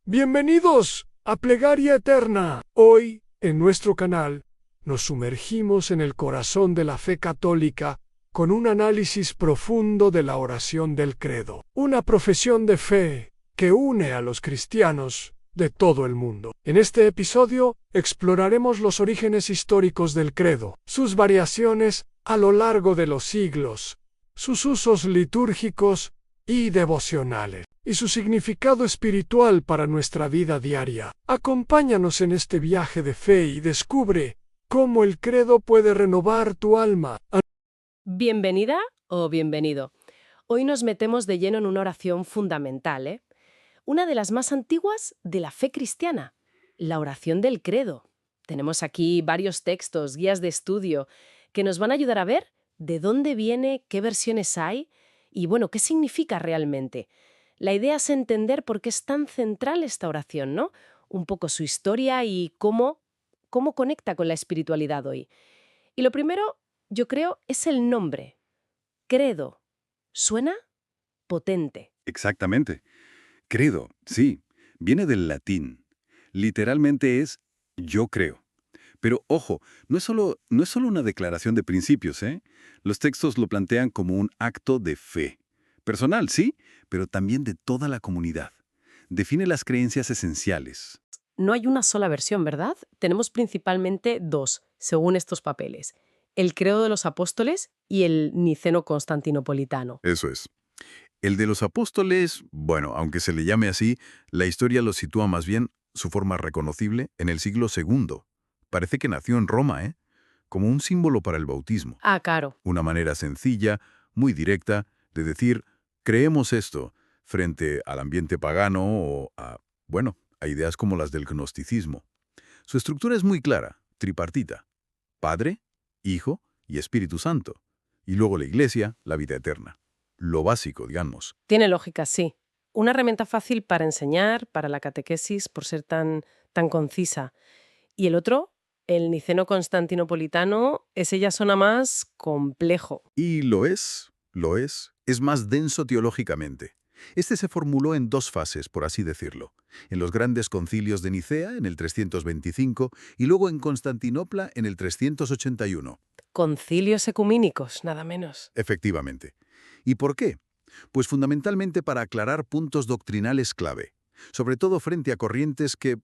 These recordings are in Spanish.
Bienvenidos a Plegaria Eterna. Hoy, en nuestro canal, nos sumergimos en el corazón de la fe católica con un análisis profundo de la oración del credo, una profesión de fe que une a los cristianos de todo el mundo. En este episodio exploraremos los orígenes históricos del credo, sus variaciones a lo largo de los siglos, sus usos litúrgicos y devocionales, y su significado espiritual para nuestra vida diaria. Acompáñanos en este viaje de fe y descubre cómo el credo puede renovar tu alma. Bienvenida o bienvenido. Hoy nos metemos de lleno en una oración fundamental, una de las más antiguas de la fe cristiana, la oración del credo. Tenemos aquí varios textos, guías de estudio, que nos van a ayudar a ver de dónde viene, qué versiones hay y, bueno, qué significa realmente. La idea es entender por qué es tan central esta oración, ¿no? Un poco su historia y cómo conecta con la espiritualidad hoy. Y lo primero, yo creo, es el nombre. Credo. ¿Suena? Potente. Exactamente. Credo, sí, viene del latín. Literalmente es yo creo. Pero ojo, no es solo una declaración de principios, ¿eh? Los textos lo plantean como un acto de fe. Personal, sí, pero también de toda la comunidad. Define las creencias esenciales. No hay una sola versión, ¿verdad? Tenemos principalmente dos, según estos papeles. El credo de los apóstoles y el niceno-constantinopolitano. Eso es. El de los apóstoles, bueno, aunque se le llame así, la historia lo sitúa más bien, su forma reconocible, en el siglo II. Parece que nació en Roma, ¿eh? Como un símbolo para el bautismo. Ah, claro. Una manera sencilla, muy directa, de decir, creemos esto, frente al ambiente pagano o a ideas como las del gnosticismo. Su estructura es muy clara, tripartita. Padre, Hijo y Espíritu Santo. Y luego la Iglesia, la vida eterna. Lo básico, digamos. Tiene lógica, sí. Una herramienta fácil para enseñar, para la catequesis, por ser tan concisa. Y el otro, el niceno-constantinopolitano, ese ya suena más complejo. Y es más denso teológicamente. Este se formuló en dos fases, por así decirlo. En los grandes concilios de Nicea, en el 325, y luego en Constantinopla, en el 381. Concilios ecumínicos, nada menos. Efectivamente. ¿Y por qué? Pues fundamentalmente para aclarar puntos doctrinales clave, sobre todo frente a corrientes que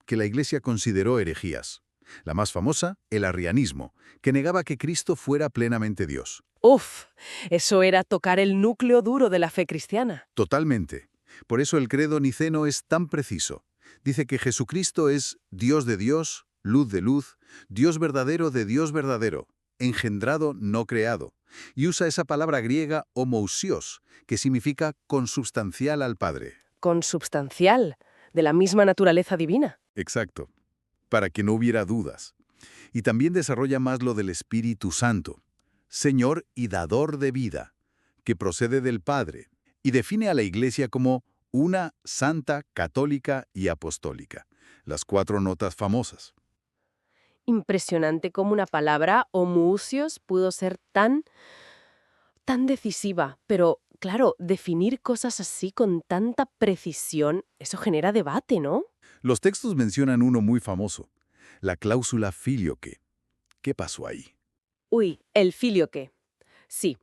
la Iglesia consideró herejías. La más famosa, el arrianismo, que negaba que Cristo fuera plenamente Dios. Uf, eso era tocar el núcleo duro de la fe cristiana. Totalmente. Por eso el credo niceno es tan preciso. Dice que Jesucristo es Dios de Dios, luz de luz, Dios verdadero de Dios verdadero, engendrado, no creado. Y usa esa palabra griega homousios, que significa consubstancial al Padre. Consubstancial, de la misma naturaleza divina. Exacto. Para que no hubiera dudas. Y también desarrolla más lo del Espíritu Santo, Señor y dador de vida, que procede del Padre, y define a la Iglesia como una santa, católica y apostólica, las 4 notas famosas. Impresionante cómo una palabra, homoousios, pudo ser tan decisiva. Pero, claro, definir cosas así con tanta precisión, eso genera debate, ¿no? Los textos mencionan uno muy famoso, la cláusula filioque. ¿Qué pasó ahí? Uy, el filioque. Sí,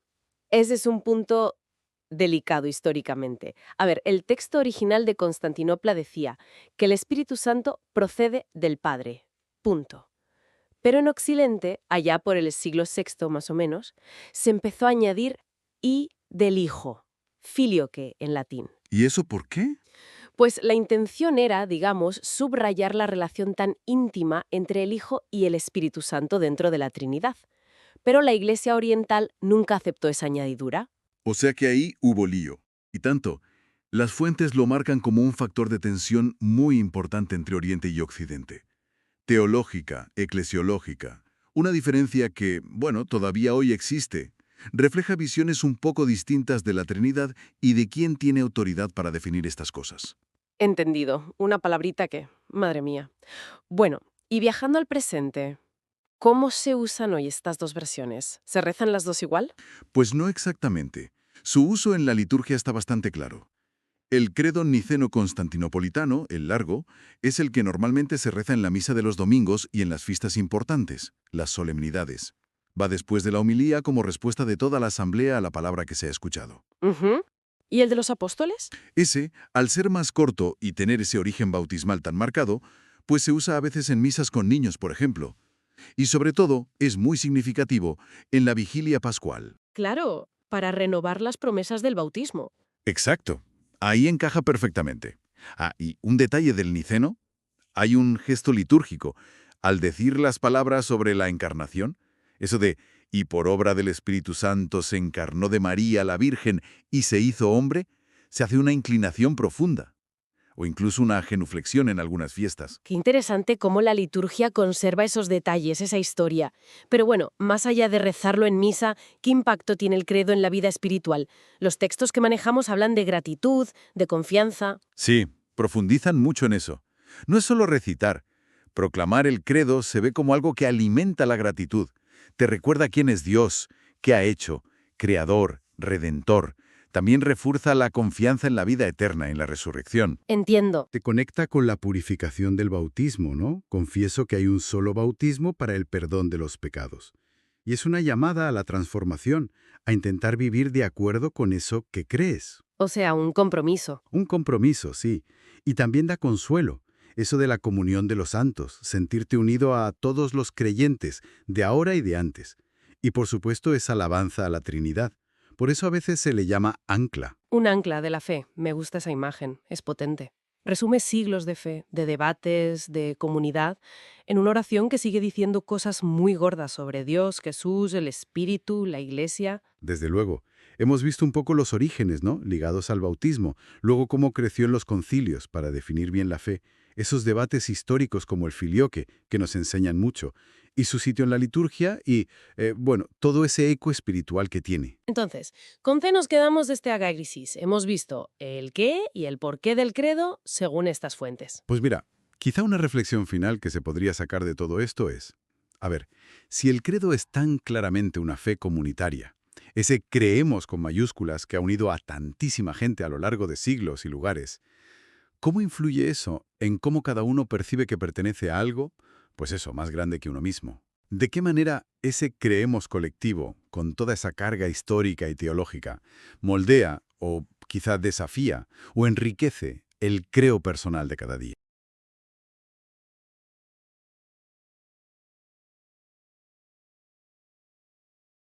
ese es un punto delicado históricamente. A ver, el texto original de Constantinopla decía que el Espíritu Santo procede del Padre. Punto. Pero en Occidente, allá por el siglo VI más o menos, se empezó a añadir y del Hijo, filioque en latín. ¿Y eso por qué? Pues la intención era, digamos, subrayar la relación tan íntima entre el Hijo y el Espíritu Santo dentro de la Trinidad. Pero la Iglesia Oriental nunca aceptó esa añadidura. O sea que ahí hubo lío. Y tanto, las fuentes lo marcan como un factor de tensión muy importante entre Oriente y Occidente. Teológica, eclesiológica. Una diferencia que, todavía hoy existe. Refleja visiones un poco distintas de la Trinidad y de quién tiene autoridad para definir estas cosas. Entendido. Una palabrita que, madre mía. Bueno, y viajando al presente, ¿cómo se usan hoy estas dos versiones? ¿Se rezan las dos igual? Pues no exactamente. Su uso en la liturgia está bastante claro. El credo niceno-constantinopolitano, el largo, es el que normalmente se reza en la misa de los domingos y en las fiestas importantes, las solemnidades. Va después de la homilía como respuesta de toda la asamblea a la palabra que se ha escuchado. Ujú. ¿Y el de los apóstoles? Ese, al ser más corto y tener ese origen bautismal tan marcado, pues se usa a veces en misas con niños, por ejemplo. Y sobre todo, es muy significativo en la vigilia pascual. Claro, para renovar las promesas del bautismo. Exacto. Ahí encaja perfectamente. Y un detalle del niceno, hay un gesto litúrgico. Al decir las palabras sobre la encarnación, eso de «y por obra del Espíritu Santo se encarnó de María la Virgen y se hizo hombre», se hace una inclinación profunda, o incluso una genuflexión en algunas fiestas. Qué interesante cómo la liturgia conserva esos detalles, esa historia. Pero bueno, más allá de rezarlo en misa, ¿qué impacto tiene el credo en la vida espiritual? Los textos que manejamos hablan de gratitud, de confianza. Sí, profundizan mucho en eso. No es solo recitar. Proclamar el credo se ve como algo que alimenta la gratitud. Te recuerda quién es Dios, qué ha hecho, creador, redentor. También refuerza la confianza en la vida eterna, en la resurrección. Entiendo. Te conecta con la purificación del bautismo, ¿no? Confieso que hay un solo bautismo para el perdón de los pecados. Y es una llamada a la transformación, a intentar vivir de acuerdo con eso que crees. O sea, un compromiso. Un compromiso, sí. Y también da consuelo. Eso de la comunión de los santos, sentirte unido a todos los creyentes, de ahora y de antes. Y por supuesto es alabanza a la Trinidad. Por eso a veces se le llama ancla. Un ancla de la fe. Me gusta esa imagen. Es potente. Resume siglos de fe, de debates, de comunidad, en una oración que sigue diciendo cosas muy gordas sobre Dios, Jesús, el Espíritu, la Iglesia. Desde luego. Hemos visto un poco los orígenes, ¿no? Ligados al bautismo. Luego cómo creció en los concilios para definir bien la fe. Esos debates históricos como el filioque, que nos enseñan mucho. Y su sitio en la liturgia y, bueno, todo ese eco espiritual que tiene. Entonces, ¿con qué nos quedamos de este agálisis? Hemos visto el qué y el porqué del credo según estas fuentes. Pues mira, quizá una reflexión final que se podría sacar de todo esto es, a ver, si el credo es tan claramente una fe comunitaria, ese creemos con mayúsculas que ha unido a tantísima gente a lo largo de siglos y lugares, ¿cómo influye eso en cómo cada uno percibe que pertenece a algo, pues eso, más grande que uno mismo? ¿De qué manera ese creemos colectivo, con toda esa carga histórica y teológica, moldea o quizá desafía o enriquece el creo personal de cada día?